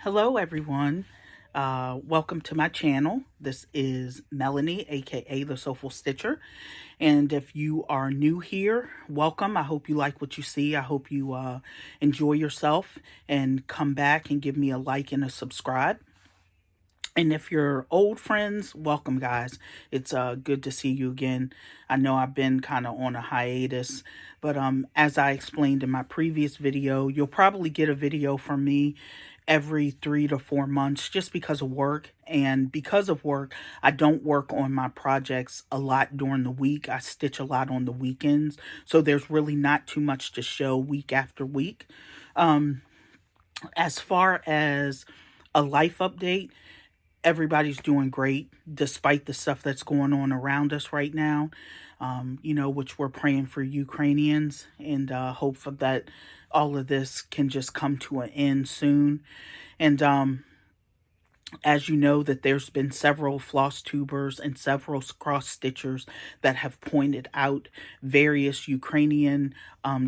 Hello everyone. Welcome to my channel. This is Melanie, aka the Soulful Stitcher. And if you are new here, welcome. I hope you like what you see. I hope you enjoy yourself and come back and give me a like and a subscribe. And if you're old friends, welcome guys. It's good to see you again. I know I've been kind of on a hiatus, but as I explained in my previous video, you'll probably get a video from me every 3 to 4 months just because of work. And because of work, I don't work on my projects a lot during the week. I stitch a lot on the weekends. So there's really not too much to show week after week. As far as a life update, everybody's doing great despite the stuff that's going on around us right now, which we're praying for Ukrainians and hope that all of this can just come to an end soon. And as you know, that there's been several floss tubers and several cross stitchers that have pointed out various Ukrainian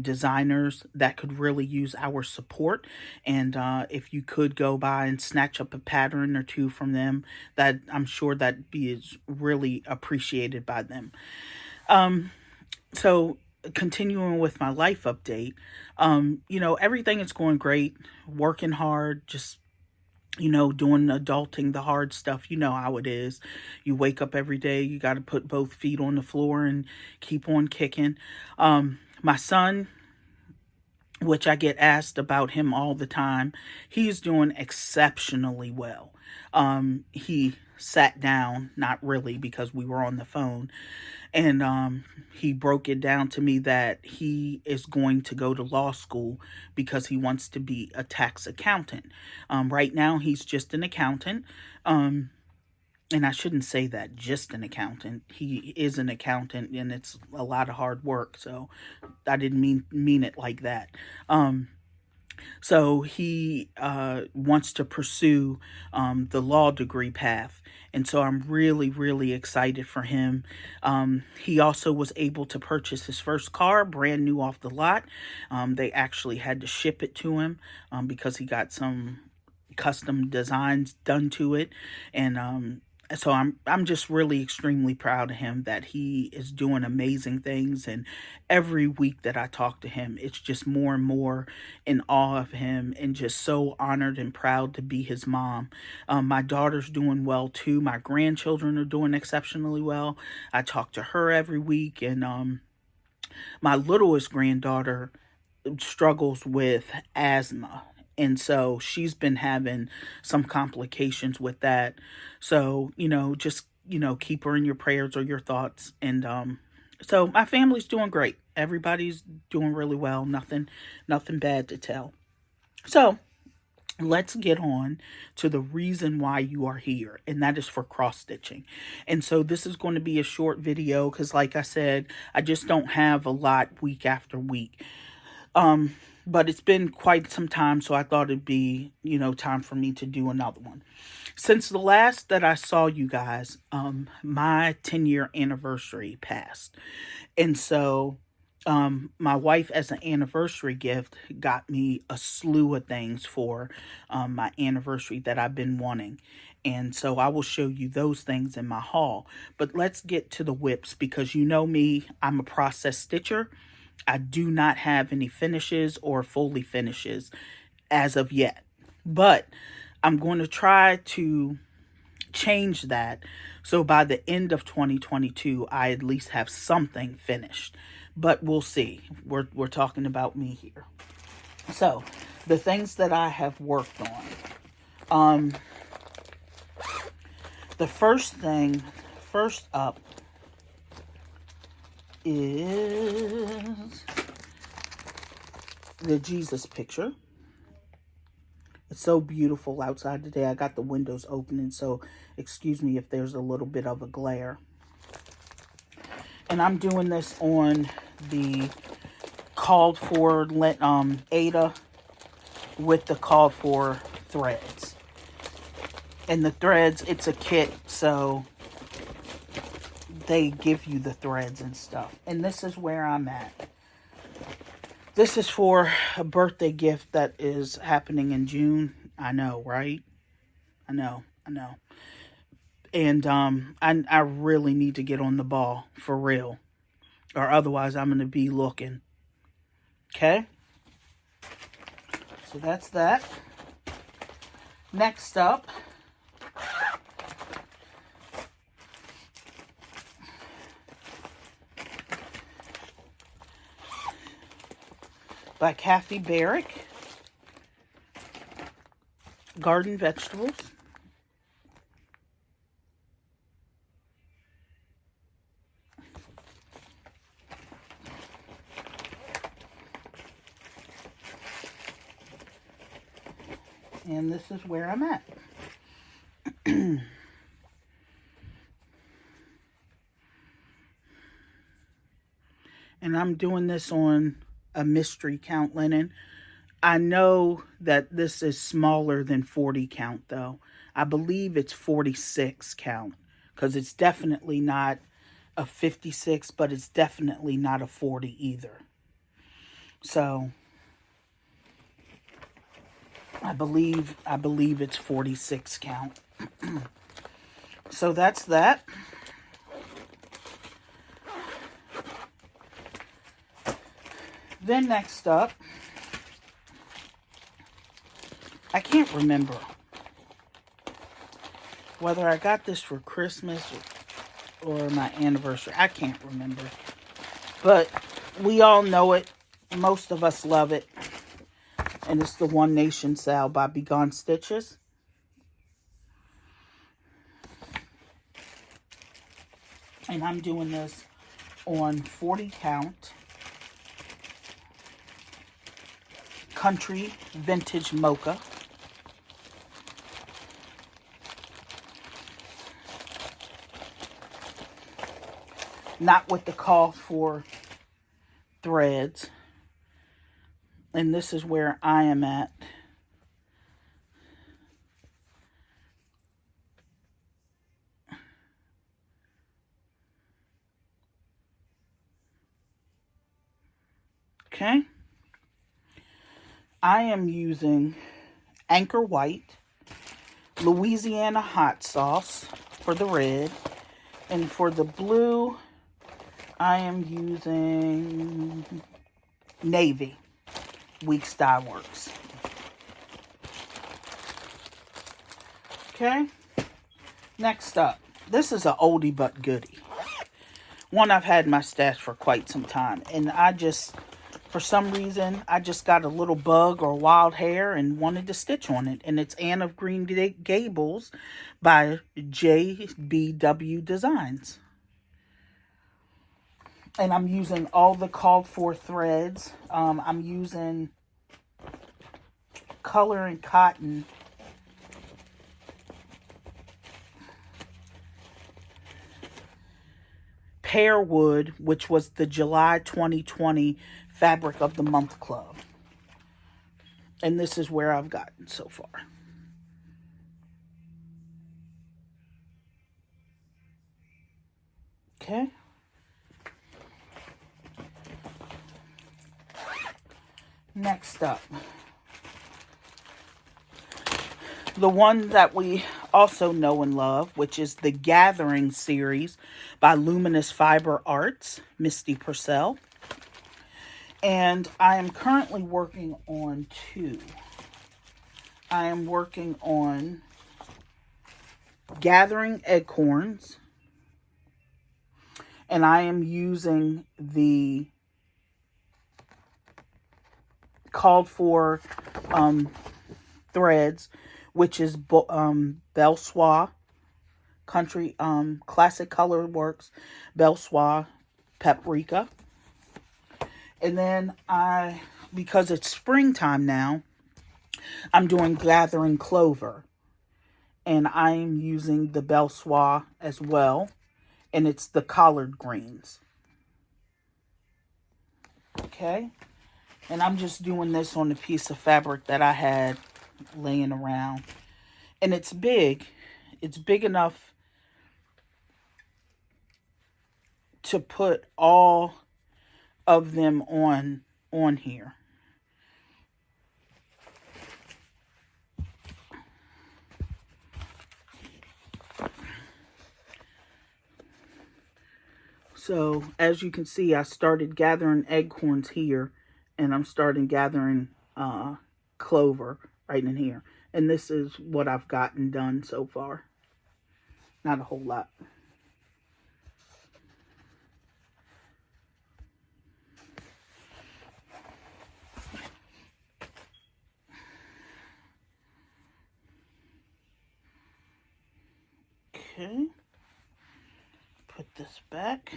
designers that could really use our support. And if you could go by and snatch up a pattern or two from them, that I'm sure that is really appreciated by them. So continuing with my life update, everything is going great, working hard, just doing adulting, the hard stuff. You know how it is. You wake up every day, you got to put both feet on the floor and keep on kicking. My son, which I get asked about him all the time, he's doing exceptionally well. He sat down, not really because we were on the phone, and he broke it down to me that he is going to go to law school because he wants to be a tax accountant. Right now, he's just an accountant. And I shouldn't say that, just an accountant. He is an accountant, and it's a lot of hard work. So I didn't mean it like that. So he wants to pursue the law degree path. And so I'm really, really excited for him. He also was able to purchase his first car, brand new off the lot. They actually had to ship it to him because he got some custom designs done to it. And so I'm just really extremely proud of him that he is doing amazing things. And every week that I talk to him, it's just more and more in awe of him and just so honored and proud to be his mom. My daughter's doing well too. My grandchildren are doing exceptionally well. I talk to her every week. And my littlest granddaughter struggles with asthma. And so she's been having some complications with that. So, just, keep her in your prayers or your thoughts. And so my family's doing great. Everybody's doing really well. Nothing bad to tell. So let's get on to the reason why you are here, and that is for cross stitching. And so this is going to be a short video because, like I said, I just don't have a lot week after week. But it's been quite some time, so I thought it'd be, time for me to do another one. Since the last that I saw you guys, my 10-year anniversary passed. And so my wife, as an anniversary gift, got me a slew of things for my anniversary that I've been wanting. And so I will show you those things in my haul. But let's get to the whips because you know me, I'm a process stitcher. I do not have any finishes or fully finishes as of yet, but I'm going to try to change that. So by the end of 2022, I at least have something finished, but we'll see. We're talking about me here. So the things that I have worked on, the first up is the Jesus picture. It's so beautiful outside today. I got the windows open, and so excuse me if there's a little bit of a glare. And I'm doing this on the called for Ada with the called for threads. And the threads, it's a kit, so they give you the threads and stuff. And this is where I'm at. This is for a birthday gift that is happening in June. I know, right? I know. And I really need to get on the ball for real, or otherwise I'm going to be looking. Okay? So that's that. Next up, by Kathy Barrick, Garden Vegetables. And this is where I'm at. And I'm doing this on a mystery count linen. I know that this is smaller than 40 count though. I believe it's 46 count, because it's definitely not a 56, but it's definitely not a 40 either. So I believe it's 46 count. So that's that. Then next up, I can't remember whether I got this for Christmas or my anniversary. I can't remember. But we all know it. Most of us love it. And it's the One Nation Sal by Begone Stitches. And I'm doing this on 40 count Country Vintage Mocha. Not with the call for threads. And this is where I am at. Okay. I am using Anchor White, Louisiana Hot Sauce for the red. And for the blue, I am using Navy, Weeks Dye Works. Okay. Next up, this is an oldie but goodie. One I've had in my stash for quite some time. And for some reason, I just got a little bug or wild hair and wanted to stitch on it. And it's Anne of Green Gables by JBW Designs. And I'm using all the called for threads. I'm using Color and Cotton. Pearwood, which was the July 2020 Fabric of the Month Club. And this is where I've gotten so far. Okay. Next up, the one that we also know and love, which is the Gathering series by Luminous Fiber Arts, Misty Purcell. And I am currently working on two. I am working on Gathering Acorns. And I am using the called for threads, which is Belsois Country Classic Color Works Belsois Paprika. And then because it's springtime now, I'm doing Gathering Clover. And I'm using the Belsois as well. And it's the collard greens. Okay. And I'm just doing this on a piece of fabric that I had laying around. And it's big. It's big enough to put all of them on on here. So as you can see, I started gathering acorns here, and I'm starting gathering clover right in here. And this is what I've gotten done so far. Not a whole lot. Okay. Put this back.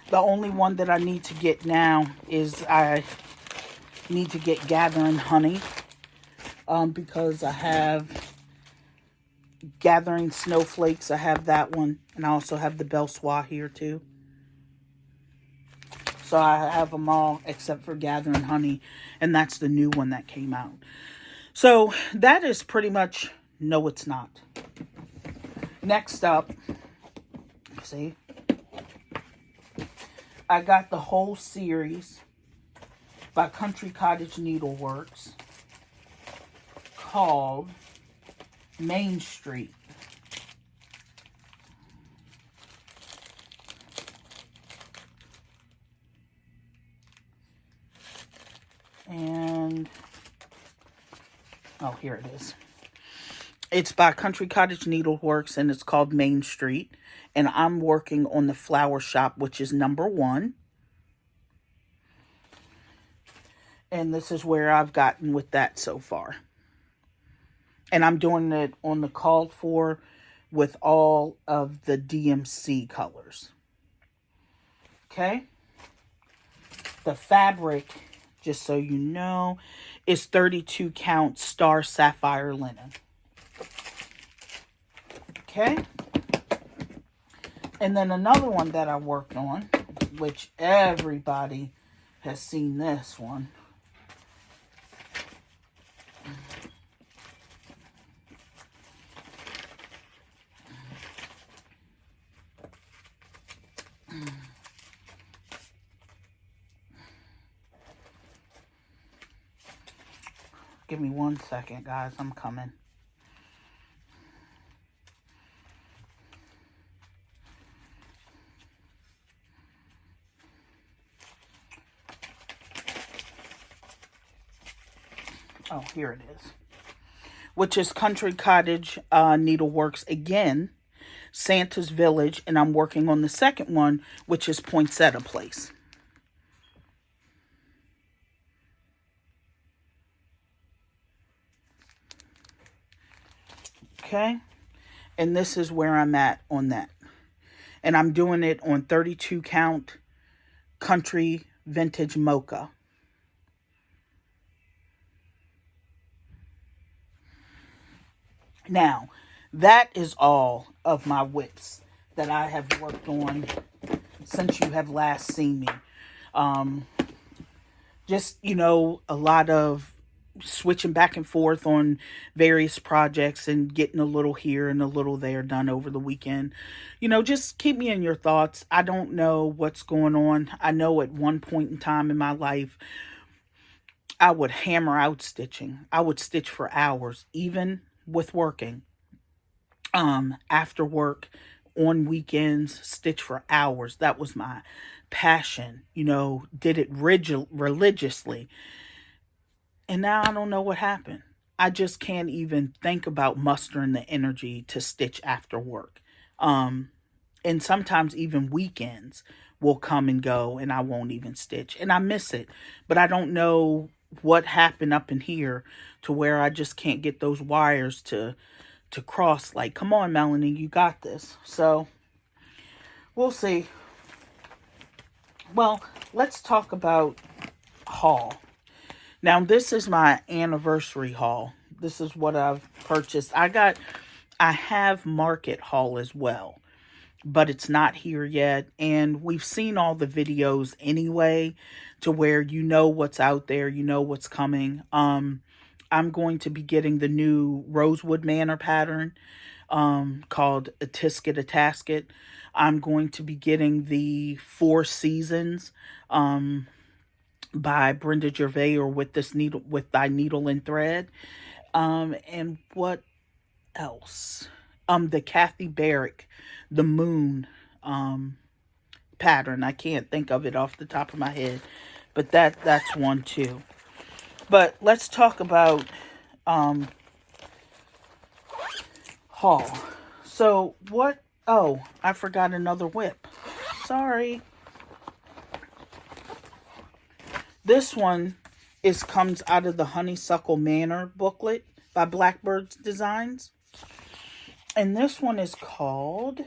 The only one that I need to get now is I need to get gathering honey, because I have gathering snowflakes. I have that one, and I also have the Belsois here too. So I have them all except for gathering honey, and that's the new one that came out. So that is pretty much, no it's not. Next up, see, I got the whole series by Country Cottage Needleworks called Main Street. And, oh, here it is. It's by Country Cottage Needleworks, and it's called Main Street. And I'm working on the Flower Shop, which is #1. And this is where I've gotten with that so far. And I'm doing it on the called for with all of the DMC colors. Okay. The fabric, just so you know, is 32 count Star Sapphire linen. Okay. And then another one that I worked on, which everybody has seen this one. Give me 1 second, guys. I'm coming. Oh, here it is. Which is Country Cottage Needleworks again, Santa's Village, and I'm working on the second one, which is Poinsettia Place. Okay, and this is where I'm at on that. And I'm doing it on 32 count Country Vintage Mocha. Now, that is all of my whips that I have worked on since you have last seen me. Just, you know, a lot of switching back and forth on various projects and getting a little here and a little there done over the weekend. You know, just keep me in your thoughts. I don't know what's going on. I know at one point in time in my life, I would hammer out stitching. I would stitch for hours, even with working. After work, on weekends, stitch for hours. That was my passion. You know, did it religiously. And now I don't know what happened. I just can't even think about mustering the energy to stitch after work. And sometimes even weekends will come and go and I won't even stitch. And I miss it. But I don't know what happened up in here to where I just can't get those wires to cross. Like, come on, Melanie, you got this. So, we'll see. Well, let's talk about haul. Now, this is my anniversary haul. This is what I've purchased. I have market haul as well, but it's not here yet. And we've seen all the videos anyway. to where you know what's out there, you know what's coming. I'm going to be getting the new Rosewood Manor pattern called A Tisket a Tasket. I'm going to be getting the Four Seasons by Brenda Gervais, or with this needle, with thy needle and thread. And what else? The Kathy Barrick, the Moon pattern. I can't think of it off the top of my head, but that's one too. But let's talk about haul. So what? Oh, I forgot another whip. Sorry. This one comes out of the Honeysuckle Manor booklet by Blackbird's Designs. And this one is called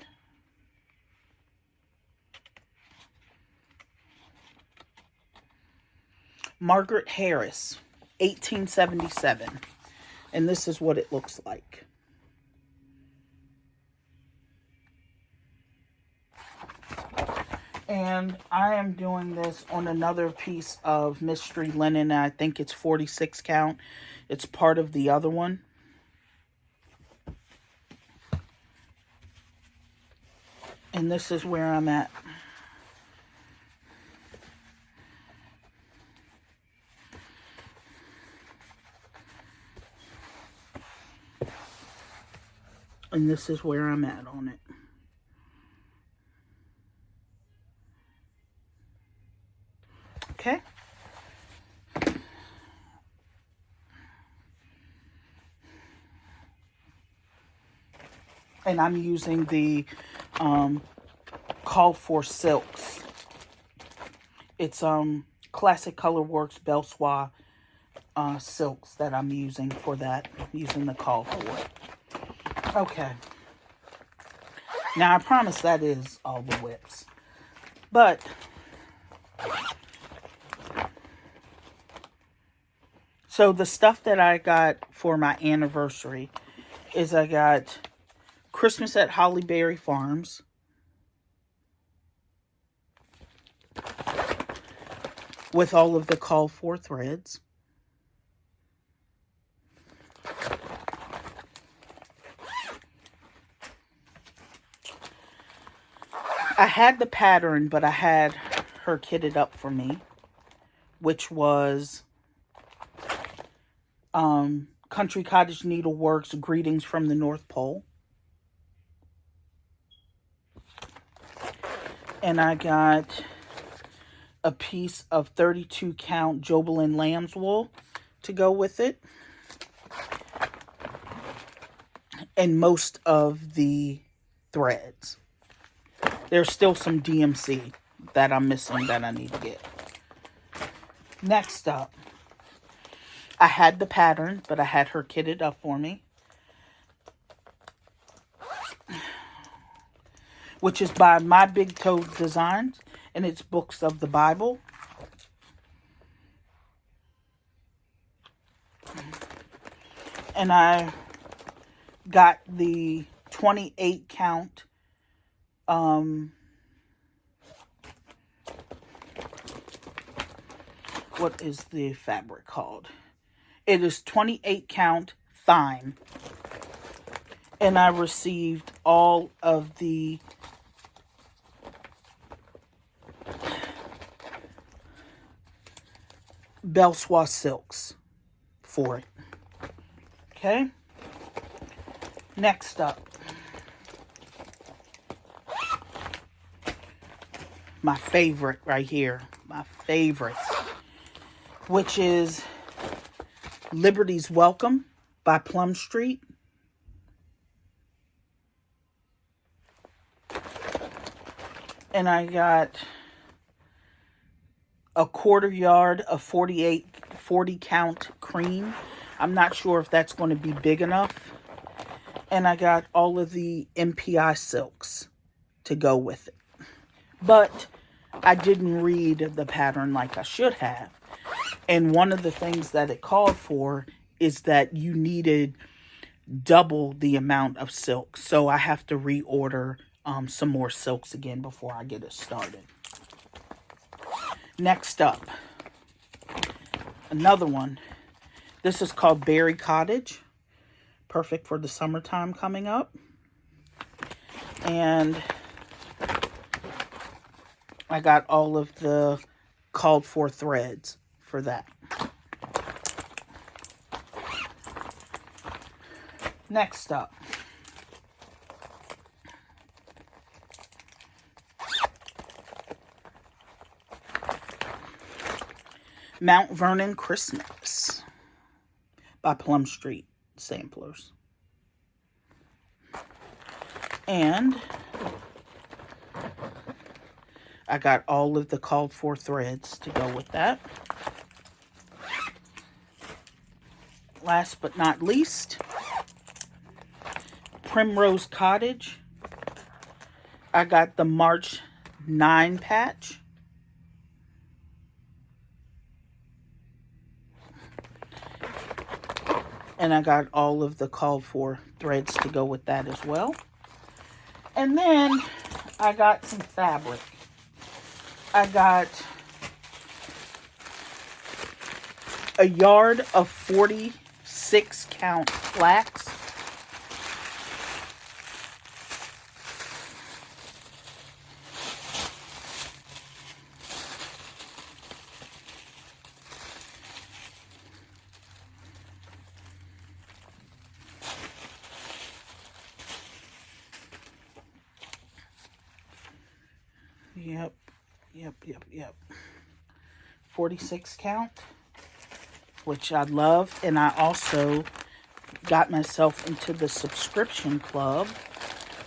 Margaret Harris, 1877. And this is what it looks like. And I am doing this on another piece of mystery linen. I think it's 46 count. It's part of the other one. And this is where I'm at. And this is where I'm at on it. Okay. And I'm using the Call for Silks. It's Classic Colorworks Belsois silks that I'm using for that. Using the Call for. Okay. Now I promise that is all the whips. But so the stuff that I got for my anniversary is I got Christmas at Hollyberry Farms. With all of the Call for threads. I had the pattern, but I had her kitted up for me, which was Country Cottage Needleworks Greetings from the North Pole. And I got a piece of 32 count Jobelin lamb's wool to go with it. And most of the threads. There's still some DMC that I'm missing that I need to get. Next up, I had the pattern, but I had her kitted up for me. Which is by My Big Toe Designs, and it's Books of the Bible. And I got the 28 count what is the fabric called? It is 28 count Thyme. And I received all of the Belsois silks for it. Okay. Next up, my favorite right here. My favorite. Which is Liberty's Welcome by Plum Street. And I got a 1/4 yard of 40 count cream. I'm not sure if that's going to be big enough. And I got all of the MPI silks to go with it. But I didn't read the pattern like I should have. And one of the things that it called for is that you needed double the amount of silk. So I have to reorder some more silks again before I get it started. Next up, another one. This is called Berry Cottage. Perfect for the summertime coming up. And I got all of the called for threads for that. Next up, Mount Vernon Christmas by Plum Street Samplers. And I got all of the called for threads to go with that. Last but not least, Primrose Cottage. I got the March 9 patch. And I got all of the called for threads to go with that as well. And then I got some fabric. I got a yard of 46 count flax. Yep. 46 count, which I love. And I also got myself into the subscription club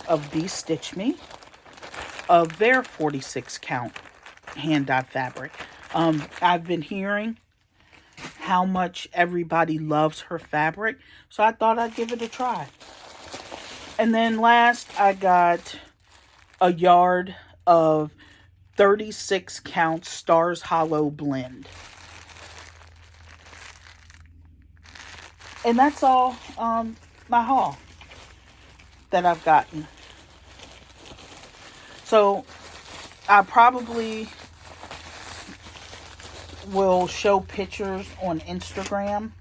of Bee Stitch Me of their 46 count hand dyed fabric. I've been hearing how much everybody loves her fabric, so I thought I'd give it a try. And then last, I got a yard of 36 count Stars Hollow blend. And that's all my haul that I've gotten. So I probably will show pictures on Instagram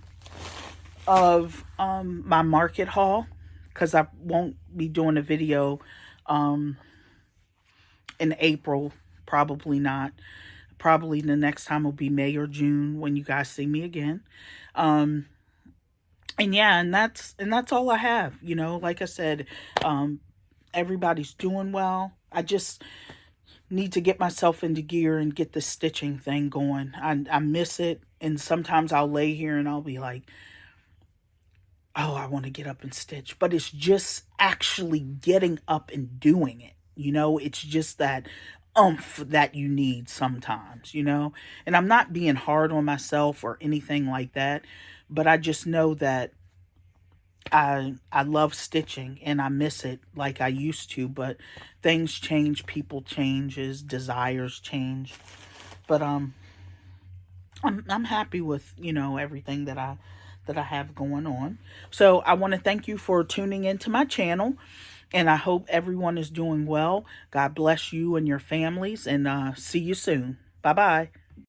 of my market haul, because I won't be doing a video in April. Probably not. Probably the next time will be May or June when you guys see me again. And yeah, and that's all I have. You know, like I said, everybody's doing well. I just need to get myself into gear and get the stitching thing going. I miss it, and sometimes I'll lay here and I'll be like, oh, I want to get up and stitch. But it's just actually getting up and doing it. You know, it's just that oomph that you need sometimes, you know. And I'm not being hard on myself or anything like that, but I just know that I love stitching and I miss it like I used to. But things change, people changes, desires change. But I'm happy with, you know, everything that I have going on. So I want to thank you for tuning into my channel. And I hope everyone is doing well. God bless you and your families. And see you soon. Bye-bye.